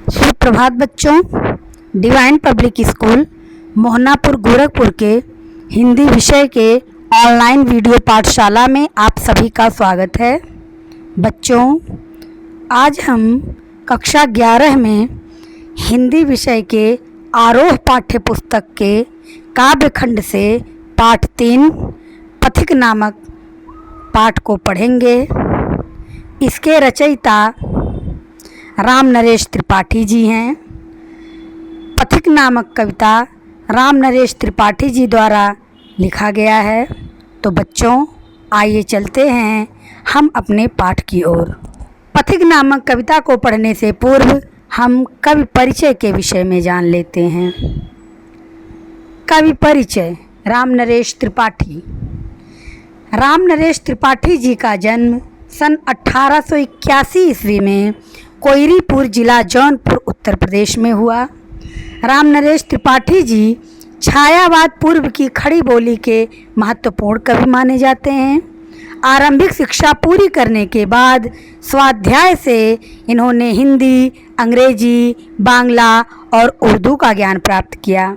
सुप्रभात बच्चों। Divine public school Mohanapur Gorakhpur के हिंदी विषय के ऑनलाइन वीडियो पाठशाला में आप सभी का स्वागत है। बच्चों, आज हम कक्षा 11 में हिंदी विषय के आरोह पाठ्य पुस्तक के काव्य खंड से पाठ 3 पथिक नामक पाठ को पढ़ेंगे। इसके रचयिता राम नरेश त्रिपाठी जी हैं। पथिक नामक कविता राम नरेश त्रिपाठी जी द्वारा लिखा गया है। तो बच्चों, आइए चलते हैं हम अपने पाठ की ओर। पथिक नामक कविता को पढ़ने से पूर्व हम कवि परिचय के विषय में जान लेते हैं। कवि परिचय। राम नरेश त्रिपाठी। राम नरेश त्रिपाठी जी का जन्म सन 1881 ईस्वी में कोयरीपुर जिला जौनपुर उत्तर प्रदेश में हुआ। राम नरेश त्रिपाठी जी छायावाद पूर्व की खड़ी बोली के महत्वपूर्ण कवि माने जाते हैं। आरंभिक शिक्षा पूरी करने के बाद स्वाध्याय से इन्होंने हिंदी, अंग्रेजी, बांग्ला और उर्दू का ज्ञान प्राप्त किया।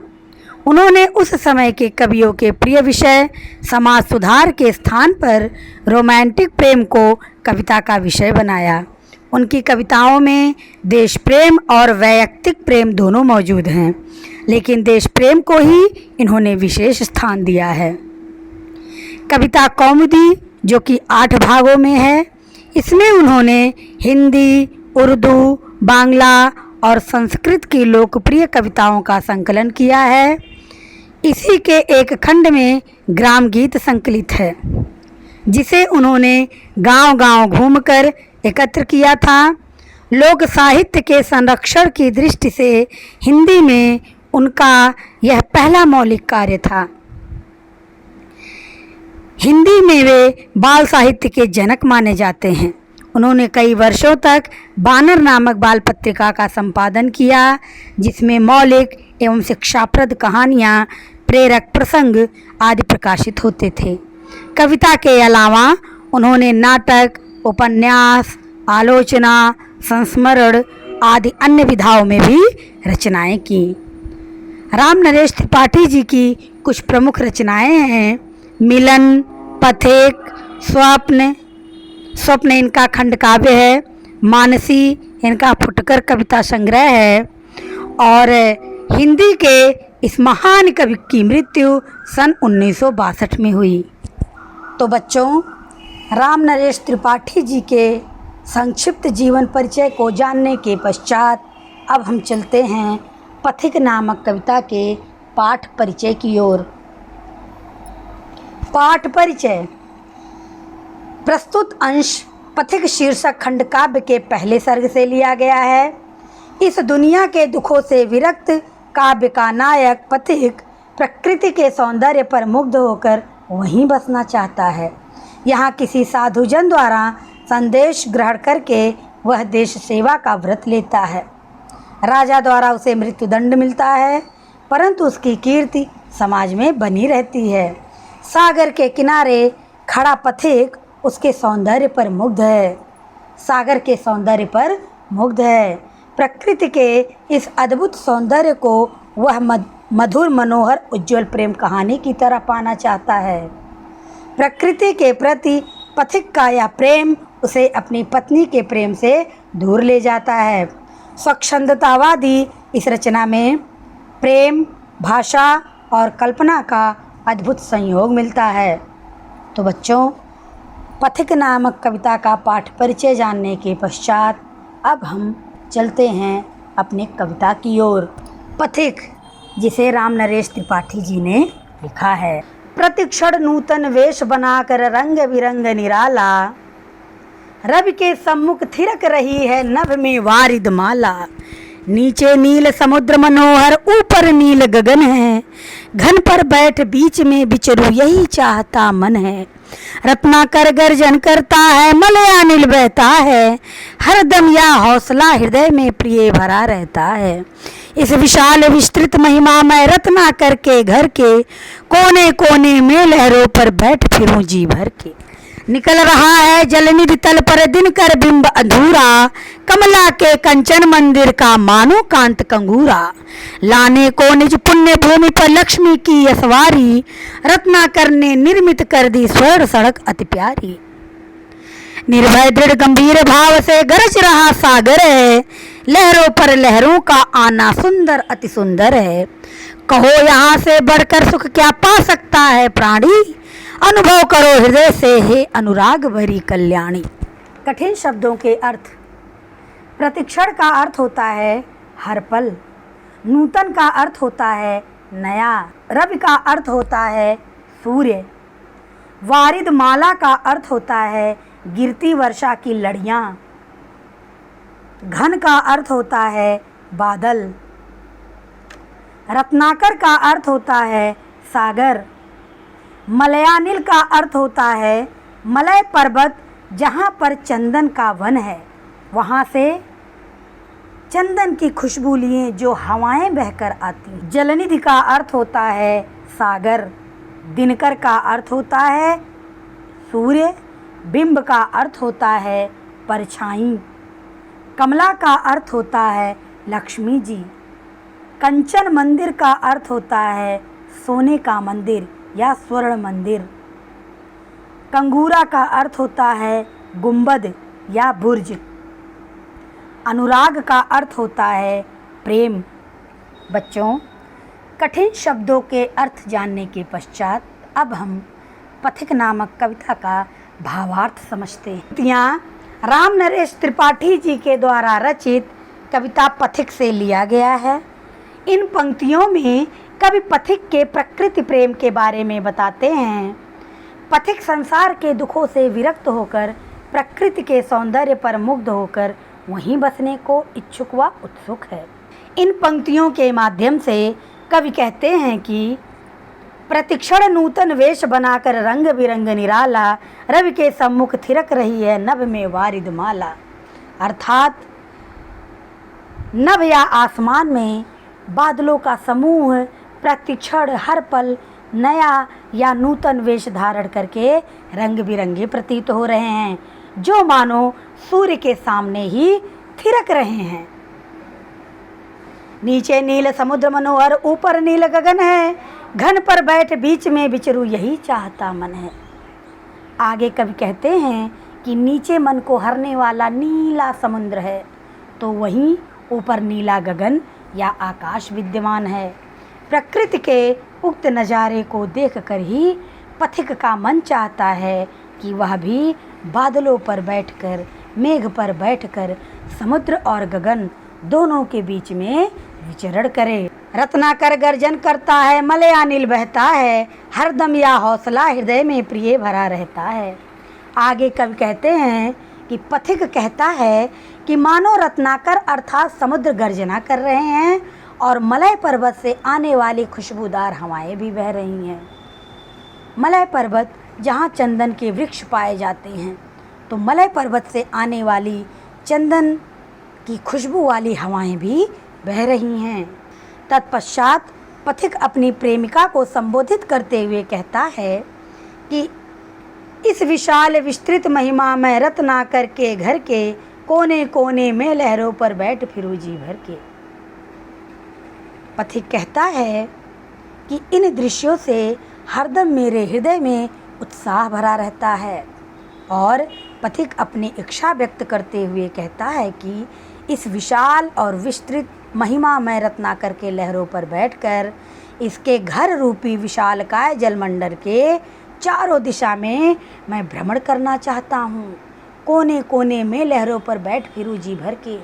उन्होंने उस समय के कवियों के प्रिय विषय समाज सुधार के स्थान पर रोमांटिक प्रेम को कविता का विषय बनाया। उनकी कविताओं में देश प्रेम और वैयक्तिक प्रेम दोनों मौजूद हैं, लेकिन देश प्रेम को ही इन्होंने विशेष स्थान दिया है। कविता कौमुदी, जो कि 8 भागों में है, इसमें उन्होंने हिंदी, उर्दू, बांग्ला और संस्कृत की लोकप्रिय कविताओं का संकलन किया है। इसी के एक खंड में ग्राम गीत संकलित है, जिसे उन्होंने गांव-गांव घूमकर एकत्र किया था। लोक साहित्य के संरक्षण की दृष्टि से हिंदी में उनका यह पहला मौलिक कार्य था। हिंदी में वे बाल साहित्य के जनक माने जाते हैं। उन्होंने कई वर्षों तक बानर नामक बाल पत्रिका का संपादन किया, जिसमें मौलिक एवं शिक्षाप्रद कहानियाँ, प्रेरक प्रसंग आदि प्रकाशित होते थे। कविता के अलावा उन्होंने नाटक, उपन्यास, आलोचना, संस्मरण आदि अन्य विधाओं में भी रचनाएं की। राम नरेश त्रिपाठी जी की कुछ प्रमुख रचनाएं हैं। मिलन, पथिक, स्वप्न इनका खंड काव्य है। मानसी इनका फुटकर कविता संग्रह है। और हिंदी के इस महान कवि की मृत्यु सन 1962 में हुई। तो बच्चों, राम नरेश त्रिपाठी जी के संक्षिप्त जीवन परिचय को जानने के पश्चात अब हम चलते हैं पथिक नामक कविता के पाठ परिचय की ओर। पाठ परिचय। प्रस्तुत अंश पथिक शीर्षक खंड काव्य के पहले सर्ग से लिया गया है। इस दुनिया के दुखों से विरक्त काव्य का नायक पथिक प्रकृति के सौंदर्य पर मुग्ध होकर वहीं बसना चाहता है। यहाँ किसी साधुजन द्वारा संदेश ग्रहण करके वह देश सेवा का व्रत लेता है। राजा द्वारा उसे मृत्युदंड मिलता है, परंतु उसकी कीर्ति समाज में बनी रहती है। सागर के किनारे खड़ा पथिक उसके सौंदर्य पर मुग्ध है। सागर के सौंदर्य पर मुग्ध है। प्रकृति के इस अद्भुत सौंदर्य को वह मधुर, मनोहर, उज्ज्वल प्रेम कहानी की तरह पाना चाहता है। प्रकृति के प्रति पथिक का यह प्रेम उसे अपनी पत्नी के प्रेम से दूर ले जाता है। स्वच्छंदतावादी इस रचना में प्रेम, भाषा और कल्पना का अद्भुत संयोग मिलता है। तो बच्चों, पथिक नामक कविता का पाठ परिचय जानने के पश्चात अब हम चलते हैं अपनी कविता की ओर। पथिक, जिसे राम नरेश त्रिपाठी जी ने लिखा है। प्रतिक्षण नूतन वेश बनाकर रंग बिरंग निराला, रवि के सम्मुख थिरक रही है नभ में वारिद माला। नीचे नील समुद्र मनोहर, ऊपर नील गगन है। घन पर बैठ बीच में विचरू, यही चाहता मन है। रत्नाकर गर्जन करता है, मलयानिल बहता है। हरदम या हौसला हृदय में प्रिय भरा रहता है। इस विशाल विस्तृत महिमा में रत्नाकर के घर के कोने कोने में लहरों पर बैठ फिरूं जी भर के। निकल रहा है जलनिधि तल पर दिनकर बिंब अधूरा, कमला के कंचन मंदिर का मानो कांत कंगूरा। लाने को निज पुण्य भूमि पर लक्ष्मी की यसवारी, रत्नाकर ने निर्मित कर दी स्वर्ण सड़क अति प्यारी। निर्भय दृढ़ गंभीर भाव से गरज रहा सागर है, लहरों पर लहरों का आना सुंदर अति सुंदर है। कहो यहाँ से बढ़कर सुख क्या पा सकता है प्राणी, अनुभव करो हृदय से हे अनुराग भरी कल्याणी। कठिन शब्दों के अर्थ। प्रतिक्षण का अर्थ होता है हर पल, नूतन का अर्थ होता है नया, रवि का अर्थ होता है सूर्य, वारिद माला का अर्थ होता है गिरती वर्षा की लड़ियाँ, घन का अर्थ होता है बादल, रत्नाकर का अर्थ होता है सागर, मलयानिल का अर्थ होता है मलय पर्वत, जहाँ पर चंदन का वन है वहाँ से चंदन की खुशबू लिए जो हवाएं बहकर आती। जलनिधि का अर्थ होता है सागर, दिनकर का अर्थ होता है सूर्य, बिंब का अर्थ होता है परछाई, कमला का अर्थ होता है लक्ष्मी जी, कंचन मंदिर का अर्थ होता है सोने का मंदिर या स्वर्ण मंदिर, कंगूरा का अर्थ होता है गुंबद या बुर्ज, अनुराग का अर्थ होता है प्रेम। बच्चों, कठिन शब्दों के अर्थ जानने के पश्चात अब हम पथिक नामक कविता का भावार्थ समझते हैं। यहाँ राम नरेश त्रिपाठी जी के द्वारा रचित कविता पथिक से लिया गया है। इन पंक्तियों में कवि पथिक के प्रकृति प्रेम के बारे में बताते हैं। पथिक संसार के दुखों से विरक्त होकर प्रकृति के सौंदर्य पर मुग्ध होकर वहीं बसने को इच्छुक व उत्सुक है। इन पंक्तियों के माध्यम से कवि कहते हैं कि प्रतिक्षण नूतन वेश बनाकर रंग बिरंग निराला, रवि के सम्मुख थिरक रही है नभ में वारिद माला। अर्थात नभ या आसमान में बादलों का समूह प्रतिक्षण हर पल नया या नूतन वेश धारण करके रंग बिरंगे प्रतीत हो रहे हैं, जो मानो सूर्य के सामने ही थिरक रहे हैं। नीचे नील समुद्र मनोहर, ऊपर नील गगन है, घन पर बैठ बीच में विचरू यही चाहता मन है। आगे कवि कहते हैं कि नीचे मन को हरने वाला नीला समुद्र है, तो वहीं ऊपर नीला गगन या आकाश विद्यमान है। प्रकृति के उक्त नज़ारे को देखकर ही पथिक का मन चाहता है कि वह भी बादलों पर बैठकर, मेघ पर बैठकर समुद्र और गगन दोनों के बीच में विचरण करे। रत्नाकर गर्जन करता है, मलयानिल बहता है, हरदम या हौसला हृदय में प्रिय भरा रहता है। आगे कवि कहते हैं कि पथिक कहता है कि मानो रत्नाकर अर्थात समुद्र गर्जना कर रहे हैं और मलय पर्वत से आने वाली खुशबूदार हवाएं भी बह रही हैं। मलय पर्वत जहाँ चंदन के वृक्ष पाए जाते हैं, तो मलय पर्वत से आने वाली चंदन की खुशबू वाली हवाएं भी बह रही हैं। तत्पश्चात पथिक अपनी प्रेमिका को संबोधित करते हुए कहता है कि इस विशाल विस्तृत महिमा में रत्नाकर के घर के कोने कोने में लहरों पर बैठ फिरूं जी भर के। पथिक कहता है कि इन दृश्यों से हरदम मेरे हृदय में उत्साह भरा रहता है। और पथिक अपनी इच्छा व्यक्त करते हुए कहता है कि इस विशाल और विस्तृत महिमा में रत्नाकर के लहरों पर बैठकर इसके घर रूपी विशालकाय जलमंडल के चारों दिशा में मैं भ्रमण करना चाहता हूँ। कोने कोने में लहरों पर बैठ फिरूं जी भर के,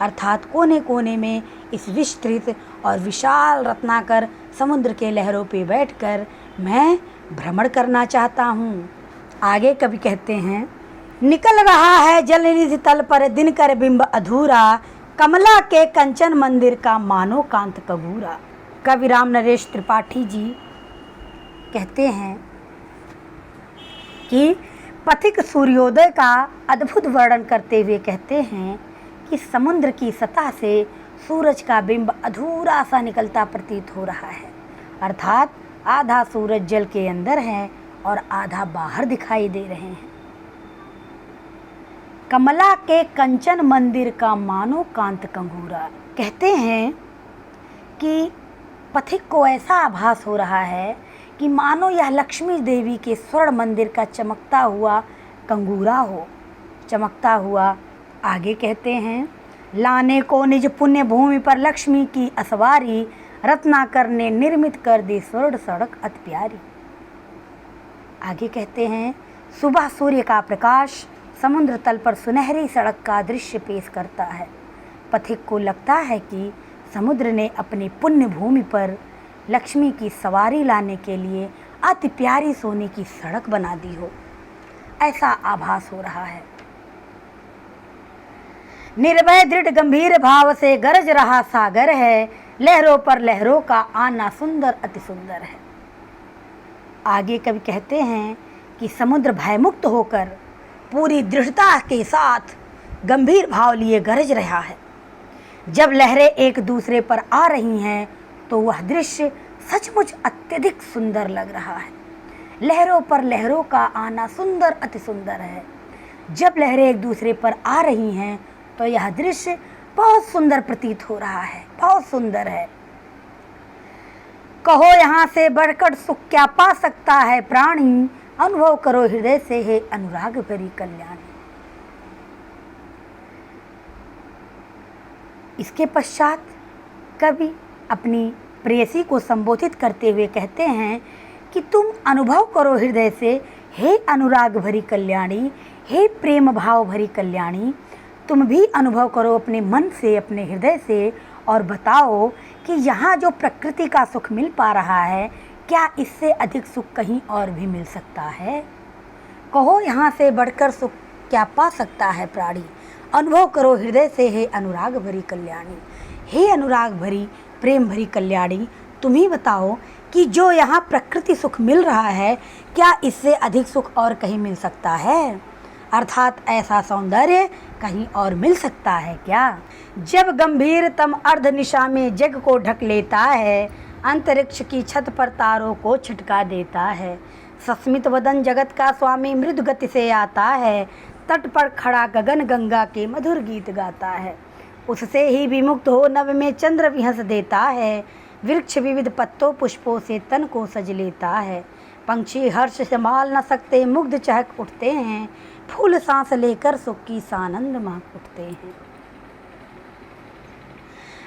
अर्थात कोने कोने में इस विस्तृत और विशाल रत्नाकर समुद्र के लहरों पे बैठकर मैं भ्रमण करना चाहता हूँ। आगे कवि कहते हैं, निकल रहा है जलनिधि तल पर दिनकर बिंब अधूरा, कमला के कंचन मंदिर का मानो कांत कगूरा। कवि राम नरेश त्रिपाठी जी कहते हैं कि पथिक सूर्योदय का अद्भुत वर्णन करते हुए कहते हैं कि समुद्र की सतह से सूरज का बिंब अधूरा सा निकलता प्रतीत हो रहा है, अर्थात आधा सूरज जल के अंदर है और आधा बाहर दिखाई दे रहे हैं। कमला के कंचन मंदिर का मानो कांत कंगूरा। कहते हैं कि पथिक को ऐसा आभास हो रहा है कि मानो यह लक्ष्मी देवी के स्वर्ण मंदिर का चमकता हुआ कंगूरा हो, चमकता हुआ। आगे कहते हैं, लाने को निज पुण्य भूमि पर लक्ष्मी की असवारी, रत्नाकर ने निर्मित कर दी स्वर्ण सड़क अति प्यारी। आगे कहते हैं, सुबह सूर्य का प्रकाश समुद्र तल पर सुनहरी सड़क का दृश्य पेश करता है। पथिक को लगता है कि समुद्र ने अपनी पुण्य भूमि पर लक्ष्मी की सवारी लाने के लिए अति प्यारी सोने की सड़क बना दी हो, ऐसा आभास हो रहा है। निर्भय दृढ़ गंभीर भाव से गरज रहा सागर है, लहरों पर लहरों का आना सुंदर अति सुंदर है। आगे कवि कहते हैं कि समुद्र भयमुक्त होकर पूरी दृढ़ता के साथ गंभीर भाव लिए गरज रहा है। जब लहरें एक दूसरे पर आ रही हैं तो वह दृश्य सचमुच अत्यधिक सुंदर लग रहा है। लहरों पर लहरों का आना सुंदर अति सुंदर है। जब लहरें एक दूसरे पर आ रही हैं तो यह दृश्य बहुत सुंदर प्रतीत हो रहा है, बहुत सुंदर है। कहो यहाँ से बढ़कर सुख क्या पा सकता है प्राणी, अनुभव करो हृदय से है अनुराग भरी कल्याणी। इसके पश्चात कवि अपनी प्रेयसी को संबोधित करते हुए कहते हैं कि तुम अनुभव करो हृदय से हे अनुराग भरी कल्याणी, हे प्रेम भाव भरी कल्याणी। तुम भी अनुभव करो अपने मन से, अपने हृदय से, और बताओ कि यहाँ जो प्रकृति का सुख मिल पा रहा है, क्या इससे अधिक सुख कहीं और भी मिल सकता है। कहो यहाँ से बढ़कर सुख क्या पा सकता है प्राणी, अनुभव करो हृदय से हे अनुराग भरी कल्याणी। हे अनुराग भरी प्रेम भरी कल्याणी, तुम ही बताओ कि जो यहाँ प्रकृति सुख मिल रहा है, क्या इससे अधिक सुख और कहीं मिल सकता है। अर्थात ऐसा सौंदर्य कहीं और मिल सकता है क्या। जब गंभीरतम अर्धनिशा में जग को ढक लेता है, अंतरिक्ष की छत पर तारों को छिटका देता है। सस्मित वदन जगत का स्वामी मृदु गति से आता है, तट पर खड़ा गगन गंगा के मधुर गीत गाता है। उससे ही विमुक्त हो नभ में चंद्र विहंस देता है, वृक्ष विविध पत्तों पुष्पों से तन को सज लेता है। पंछी हर्ष संभाल न सकते मुग्ध चहक उठते हैं, फूल सांस लेकर सुख की सानंद महक उठते हैं।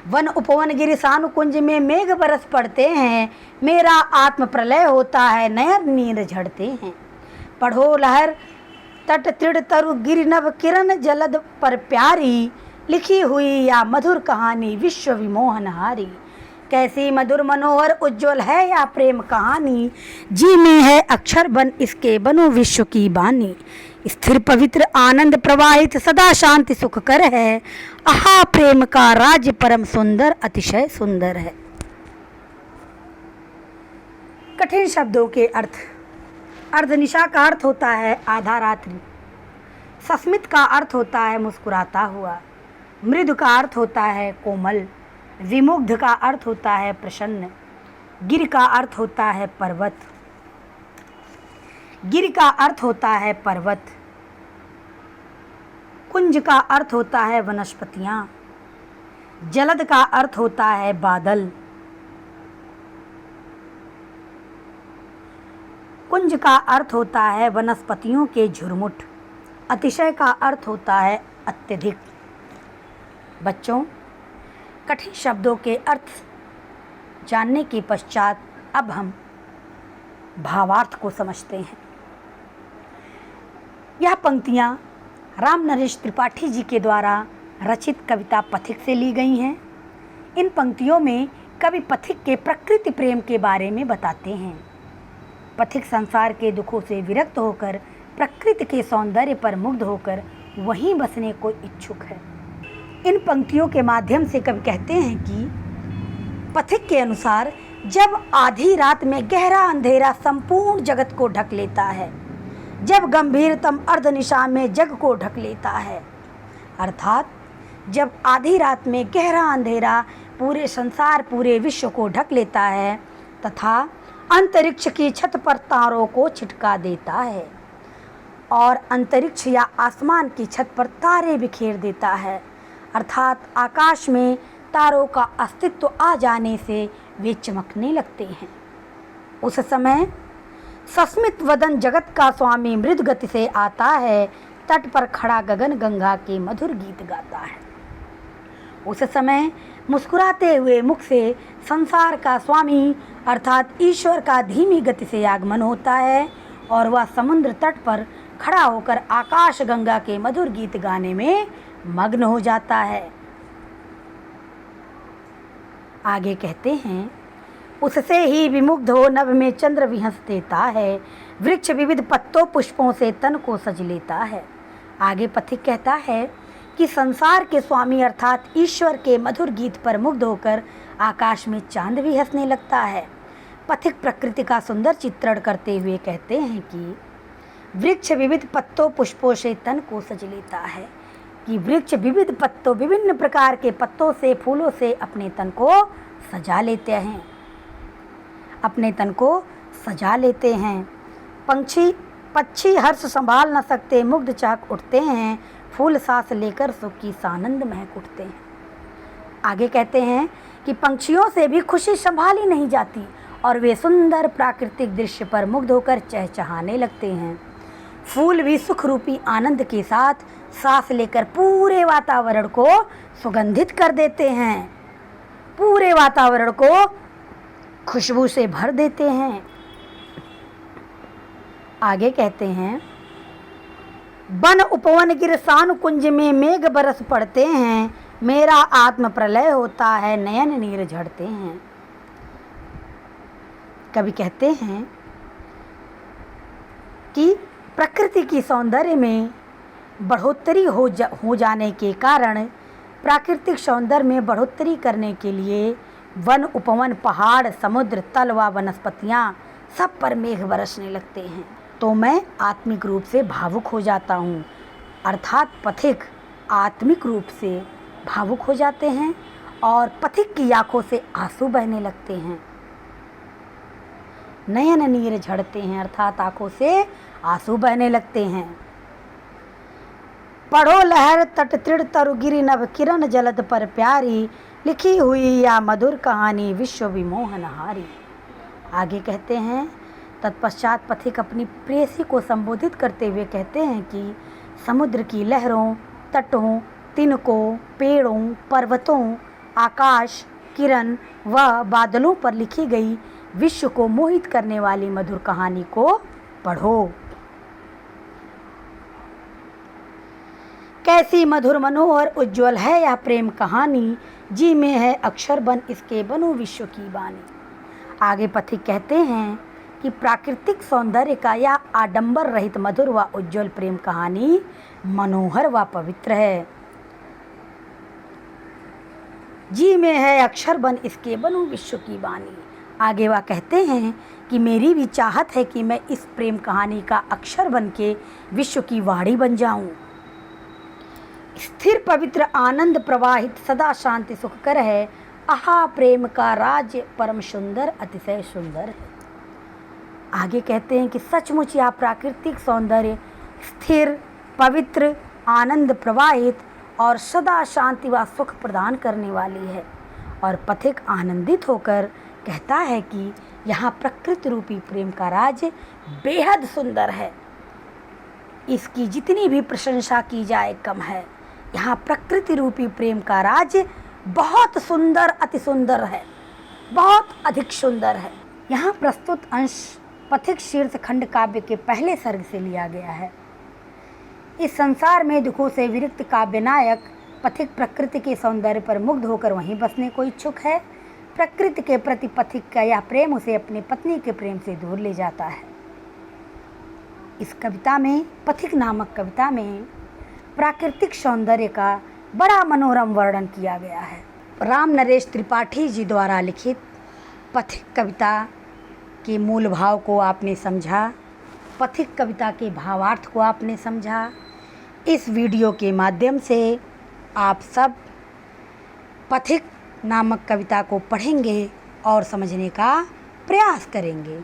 वन उपवन गिरि सानुकुंज में मेघ बरस पड़ते हैं, मेरा आत्म प्रलय होता है नयन नींद झड़ते हैं। पढ़ो लहर तट तृण तरु गिरि नभ किरण जलद पर प्यारी, लिखी हुई या मधुर कहानी विश्व विमोहनहारी। कैसी मधुर मनोहर उज्ज्वल है या प्रेम कहानी, जी में है अक्षर बन इसके बनो विश्व की बानी। स्थिर पवित्र आनंद प्रवाहित सदा शांति सुख कर है, आहा प्रेम का राज्य परम सुंदर अतिशय सुंदर है। कठिन शब्दों के अर्थ। अर्धनिशा का अर्थ होता है आधा रात्रि, सस्मित का अर्थ होता है मुस्कुराता हुआ, मृदु का अर्थ होता है कोमल, विमुग्ध का अर्थ होता है प्रसन्न, गिर का अर्थ होता है पर्वत, गिर का अर्थ होता है पर्वत, कुंज का अर्थ होता है वनस्पतियाँ, जलद का अर्थ होता है बादल, कुंज का अर्थ होता है वनस्पतियों के झुरमुट, अतिशय का अर्थ होता है अत्यधिक। बच्चों, कठिन शब्दों के अर्थ जानने के पश्चात अब हम भावार्थ को समझते हैं। यह पंक्तियाँ राम नरेश त्रिपाठी जी के द्वारा रचित कविता पथिक से ली गई हैं। इन पंक्तियों में कवि पथिक के प्रकृति प्रेम के बारे में बताते हैं। पथिक संसार के दुखों से विरक्त होकर प्रकृति के सौंदर्य पर मुग्ध होकर वहीं बसने को इच्छुक है। इन पंक्तियों के माध्यम से कवि कहते हैं कि पथिक के अनुसार जब आधी रात में गहरा अंधेरा संपूर्ण जगत को ढक लेता है, जब गंभीरतम अर्धनिशा में जग को ढक लेता है, अर्थात जब आधी रात में गहरा अंधेरा पूरे संसार पूरे विश्व को ढक लेता है तथा अंतरिक्ष की छत पर तारों को छिटका देता है और अंतरिक्ष या आसमान की छत पर तारे बिखेर देता है, अर्थात आकाश में तारों का अस्तित्व आ जाने से वे चमकने लगते हैं। उस समय सस्मित वदन जगत का स्वामी मृद गति से आता है, तट पर खड़ा गगन गंगा के मधुर गीत गाता है। उस समय मुस्कुराते हुए मुख से संसार का स्वामी अर्थात ईश्वर का धीमी गति से आगमन होता है और वह समुद्र तट पर खड़ा होकर आकाश गंगा के मधुर गीत गाने में मग्न हो जाता है। आगे कहते हैं, उससे ही विमुग्ध हो नभ में चंद्र विहंस देता है, वृक्ष विविध पत्तों पुष्पों से तन को सज लेता है। आगे पथिक कहता है कि संसार के स्वामी अर्थात ईश्वर के मधुर गीत पर मुग्ध होकर आकाश में चांद भी हंसने लगता है। पथिक प्रकृति का सुंदर चित्रण करते हुए कहते हैं कि वृक्ष विविध पत्तों पुष्पों से तन को सज लेता है, कि वृक्ष विविध पत्तों विभिन्न प्रकार के पत्तों से फूलों से अपने तन को सजा लेते हैं, अपने तन को सजा लेते हैं। पक्षी हर्ष संभाल न सकते, मुग्ध चाक उठते हैं, फूल सांस लेकर सुख की सानंद महक उठते हैं। आगे कहते हैं कि पंछियों से भी खुशी संभाली नहीं जाती और वे सुंदर प्राकृतिक दृश्य पर मुग्ध होकर चहचहाने लगते हैं। फूल भी सुख रूपी आनंद के साथ सांस लेकर पूरे वातावरण को सुगंधित कर देते हैं, पूरे वातावरण को खुशबू से भर देते हैं। आगे कहते हैं, वन उपवन गिरसान कुंज में मेघ बरस पड़ते हैं, मेरा आत्म प्रलय होता है, नयन नीर झड़ते हैं। कवि कहते हैं कि प्रकृति की सौंदर्य में बढ़ोतरी हो जाने के कारण प्राकृतिक सौंदर्य में बढ़ोतरी करने के लिए वन उपवन पहाड़ समुद्र तल व वनस्पतियाँ सब पर मेघ बरसने लगते हैं, तो मैं आत्मिक रूप से भावुक हो जाता हूँ। अर्थात पथिक आत्मिक रूप से भावुक हो जाते हैं और पथिक की आंखों से आंसू बहने लगते हैं, नयन नीर झड़ते हैं, अर्थात आंखों से आंसू बहने लगते हैं। पढ़ो लहर तट तृण तरु गिरि नभ किरण जलद पर प्यारी, लिखी हुई या मधुर कहानी विश्व विमोहनहारी। आगे कहते हैं, तत्पश्चात पथिक अपनी प्रेयसी को संबोधित करते हुए कहते हैं कि समुद्र की लहरों, तटों, तिनकों, पेड़ों, पर्वतों, आकाश, किरण व बादलों पर लिखी गई विश्व को मोहित करने वाली मधुर कहानी को पढ़ो। कैसी मधुर मनोहर उज्ज्वल है यह प्रेम कहानी, जी में है अक्षर बन इसके बनो विश्व की बानी। आगे पथिक कहते हैं कि प्राकृतिक सौंदर्य का यह आडंबर रहित मधुर व उज्ज्वल प्रेम कहानी मनोहर व पवित्र है, जी में है अक्षर बन इसके बनो विश्व की बानी। आगे वह कहते हैं कि मेरी भी चाहत है कि मैं इस प्रेम कहानी का अक्षर बन के विश्व की वाणी बन जाऊं। स्थिर पवित्र आनंद प्रवाहित सदा शांति सुखकर है, आहा प्रेम का राज्य परम सुंदर अतिशय सुंदर है। आगे कहते हैं कि सचमुच यह प्राकृतिक सौंदर्य स्थिर पवित्र आनंद प्रवाहित और सदा शांति व सुख प्रदान करने वाली है। और पथिक आनंदित होकर कहता है कि यहाँ प्रकृति रूपी प्रेम का राज्य बेहद सुंदर है, इसकी जितनी भी प्रशंसा की जाए कम है। यहाँ प्रकृति रूपी प्रेम का राज्य बहुत सुंदर अति सुंदर है, बहुत अधिक सुंदर है। यहाँ प्रस्तुत अंश पथिक शीर्ष खंड काव्य के पहले सर्ग से लिया गया है। इस संसार में दुखों से विरक्त काव्य नायक पथिक प्रकृति के सौंदर्य पर मुग्ध होकर वहीं बसने को इच्छुक है। प्रकृति के प्रति पथिक का यह प्रेम उसे अपनी पत्नी के प्रेम से दूर ले जाता है। इस कविता में, पथिक नामक कविता में प्राकृतिक सौंदर्य का बड़ा मनोरम वर्णन किया गया है। राम नरेश त्रिपाठी जी द्वारा लिखित पथिक कविता के मूल भाव को आपने समझा, पथिक कविता के भावार्थ को आपने समझा। इस वीडियो के माध्यम से आप सब पथिक नामक कविता को पढ़ेंगे और समझने का प्रयास करेंगे।